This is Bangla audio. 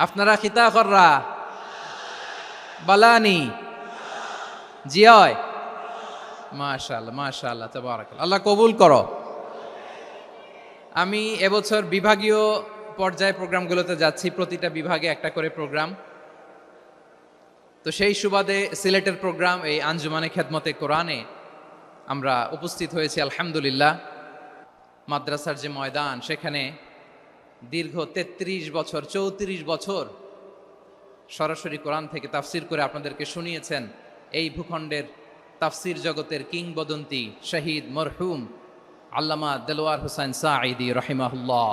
আপনারা খিতা কররা বালানি জিয়য় মাশাআল্লাহ মাশাআল্লাহ তাবারাকাল্লাহ, আল্লাহ কবুল করো। আমি এবছর বিভাগীয় পর্যায়ে প্রোগ্রামগুলোতে যাচ্ছি, প্রতিটা বিভাগে একটা করে প্রোগ্রাম। তো সেই সুবাদে সিলেটের প্রোগ্রাম এই আঞ্জুমানে খেদমতে কোরআনে আমরা উপস্থিত হয়েছি আলহামদুলিল্লাহ। মাদ্রাসার যে ময়দান, সেখানে দীর্ঘ 33 বছর 34 বছর সরাসরি কোরআন থেকে তাফসির করে আপনাদেরকে শুনিয়েছেন এই ভূখণ্ডের তাফসির জগতের কিংবদন্তি শহীদ মরহুম আল্লামা দেলোয়ার হোসেন সাঈদী রহিমাহুল্লাহ।